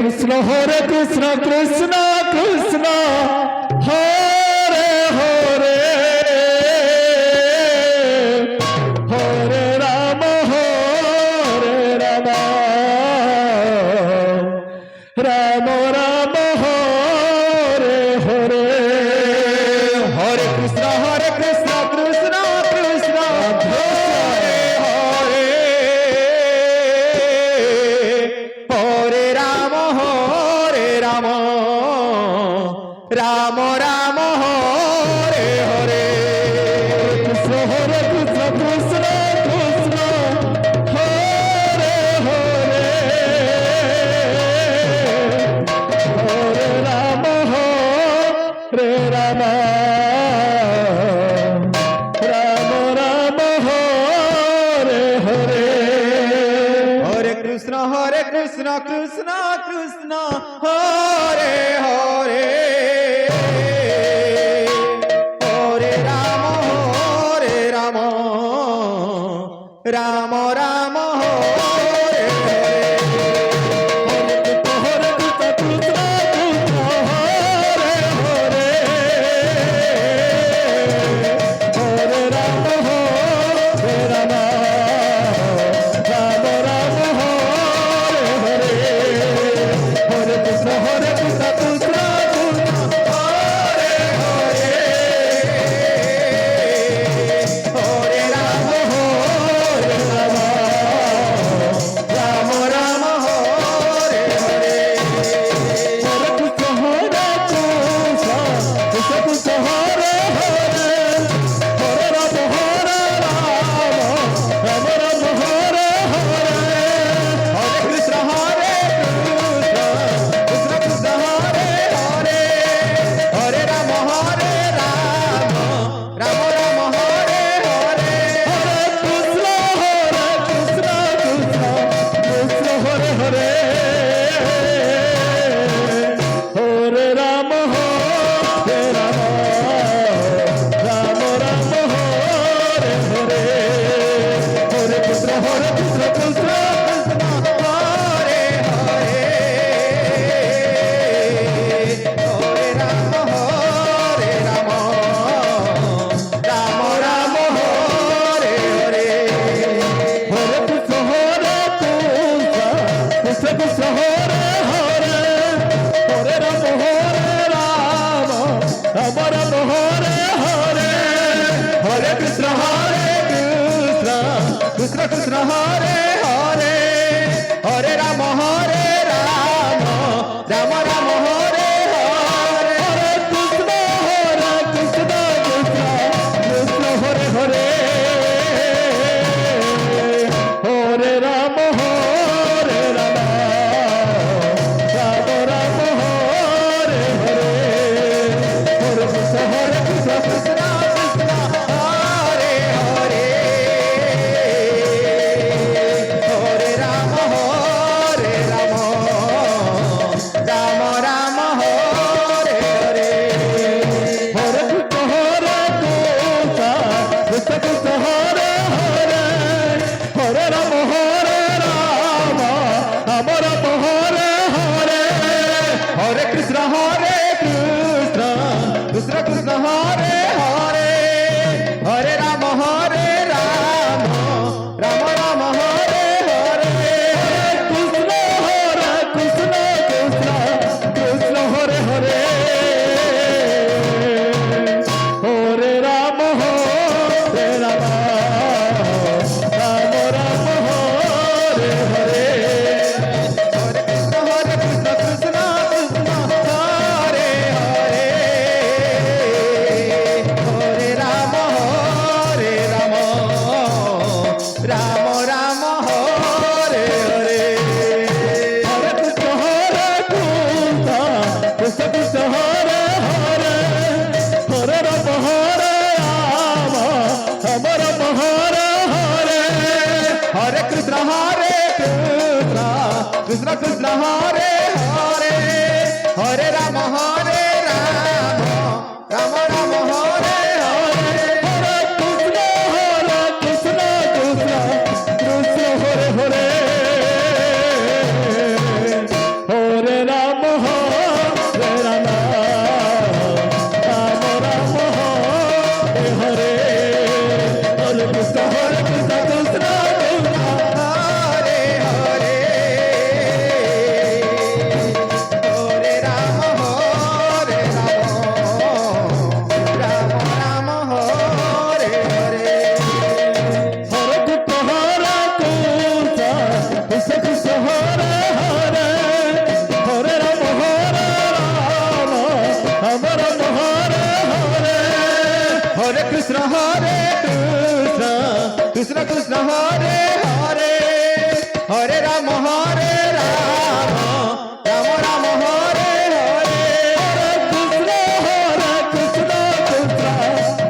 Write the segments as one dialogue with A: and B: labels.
A: Krishna Krishna Krishna Hare Hare Hare Ram Ram Ram Hare Hare Hare Krishna Krishna Krishna Hare Hare Hare Ram Ram Ram Hare Hare Krishna Krishna Krishna Krishna Hare Hare Hare Ram Ram Ram Ram Hare Hare Hare Krishna Krishna Krishna Hare Hare Hare Ram Ram Ram Hare Hare Hare Krishna Krishna Hare Hare Hare Ram Ram Ram Ram Hare Hare Hare Krishna Krishna Hare Hare Hare Ram Ram Ram Hare Hare Hare Krishna Krishna Hare Hare Hare Ram Ram Ram Hare Hare Hare Krishna Krishna Hare Hare Hare Ram Ram Ram Hare Hare Hare Krishna Krishna Krishna Hare Hare Hare Ram Ram Ram Ram Hare Hare Hare Krishna Krishna Krishna Hare Hare Hare Ram Ram Ram Hare Hare Hare Krishna Krishna Krishna Hare Hare Hare Ram Ram Ram Hare Hare Hare Krishna Krishna Krishna Hare Hare Hare Ram Ram Ram Hare Hare Hare Krishna Krishna Krishna Hare Hare Hare Ram Ram Ram Hare Hare Hare Krishna Krishna Krishna Hare Hare Hare Ram Ram Ram Hare Hare Hare Krishna Krishna Krishna Hare Hare Hare Ram Ram Ram Hare Hare Hare Krishna Krishna Krishna Hare Hare Hare Ram Ram Ram Hare Hare Krishna Krishna Krishna Hare Hare Hare Ram Ram Ram Ram Hare Hare Hare Krishna Krishna Krishna Hare Hare Hare Ram Ram Ram Hare Hare Hare Krishna Krishna Krishna Hare Hare Hare Ram Ram Ram Hare Hare Hare Krishna Krishna Krishna Hare Hare Hare Ram Ram Ram Hare Hare Hare Krishna Krishna Krishna Hare Hare Hare Krishna Hare Hare Hare Ram Ram Ram Hare Hare Krishna Krishna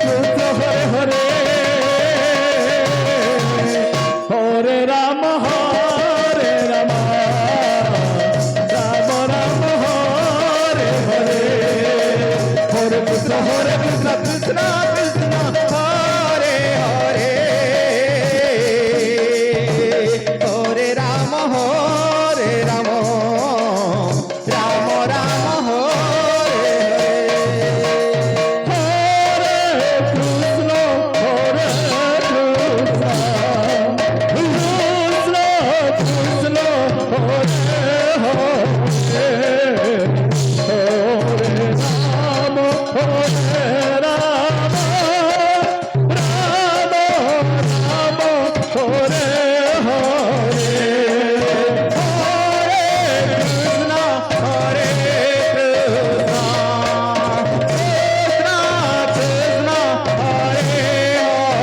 A: Krishna Hare Hare Hare Ram Ram Ram Hare Hare Hare Krishna Krishna Krishna Hare Hare Hare Ram Ram Ram Hare Hare Krishna Krishna Krishna Hare Hare Hare Ram Ram Ram Hare Hare Hare Krishna Krishna Krishna Hare Hare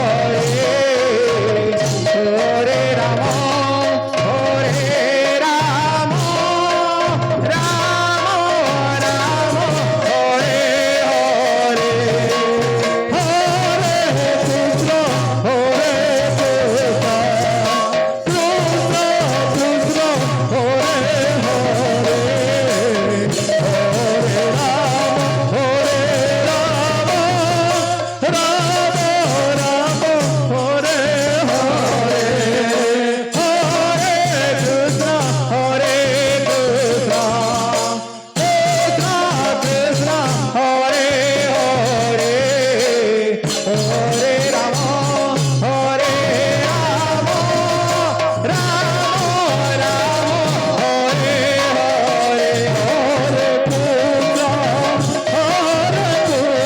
A: Hare Ram Ram Ram Hare Hare Hare Krishna Krishna Krishna Hare Hare Hare Ram Ram Ram Hare Hare Hare Krishna Krishna Krishna Hare Hare Hare Ram Ram Ram Hare Hare Hare Krishna Hare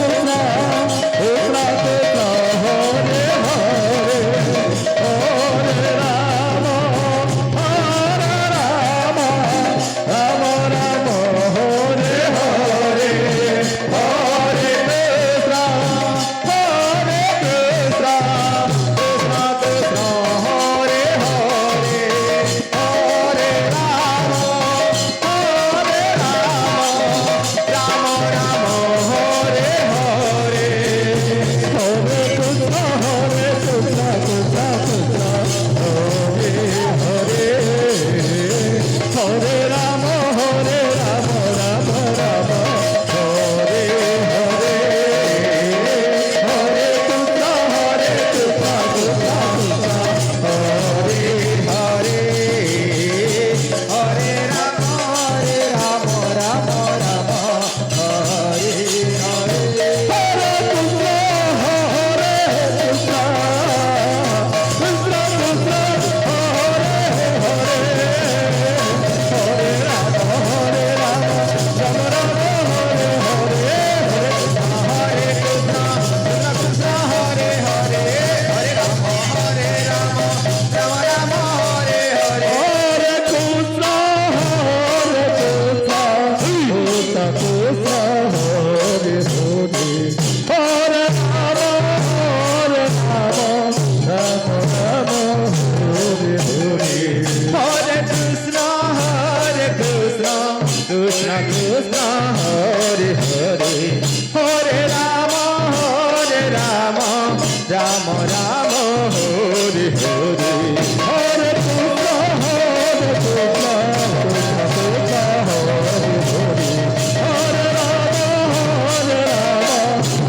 A: Krishna Krishna Krishna Hare Hare Hare Ram Ram Ram Ram Hare Hare Hare Krishna Krishna Krishna Krishna Hare Hare Hare Ram Ram Ram Hare Hare Hare Krishna Krishna Krishna Hare Hare Hare Ram Ram Ram Hare Hare Hare Krishna Krishna Hare Hare Hare Ram Ram Ram Hare Hare Hare Krishna Hare Krishna Krishna Krishna Hare Hare Hare Ram Ram Ram Hare Hare Hare Krishna Krishna Krishna Hare Hare Hare Ram Ram Ram Hare Hare Hare Krishna Krishna Krishna Hare Hare Hare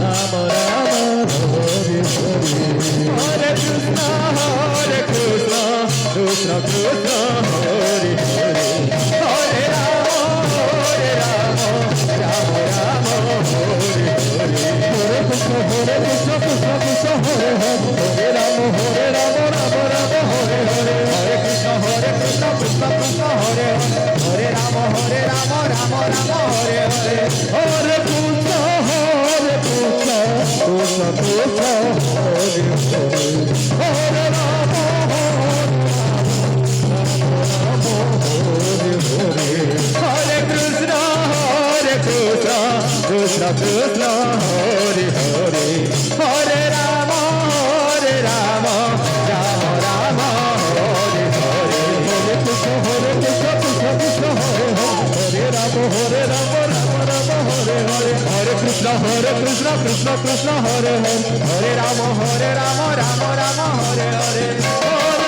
A: Ram Ram Hare Hare Hare Krishna Krishna Krishna Krishna Hare Hare Hare Ram Ram Ram Hare Hare Hare Krishna Krishna Krishna Hare Hare Hare Ram Ram Ram Hare Hare Hare Krishna Krishna Krishna Krishna Hare Hare Hare Ram Ram Ram Hare Hare Hare Krishna Krishna Krishna Hare Hare Ram Ram Ram Hare Hare Hare Krishna Krishna Krishna Hare Hare Ram Ram Ram Hare Hare Hare Krishna Krishna Krishna Hare Hare Hare Ram Hare Krishna Krishna Krishna Hare Hare Hare Ram Ram Hare Krishna Krishna Krishna Hare Hare Hare Ram Ram Ram Ram Hare Hare Hare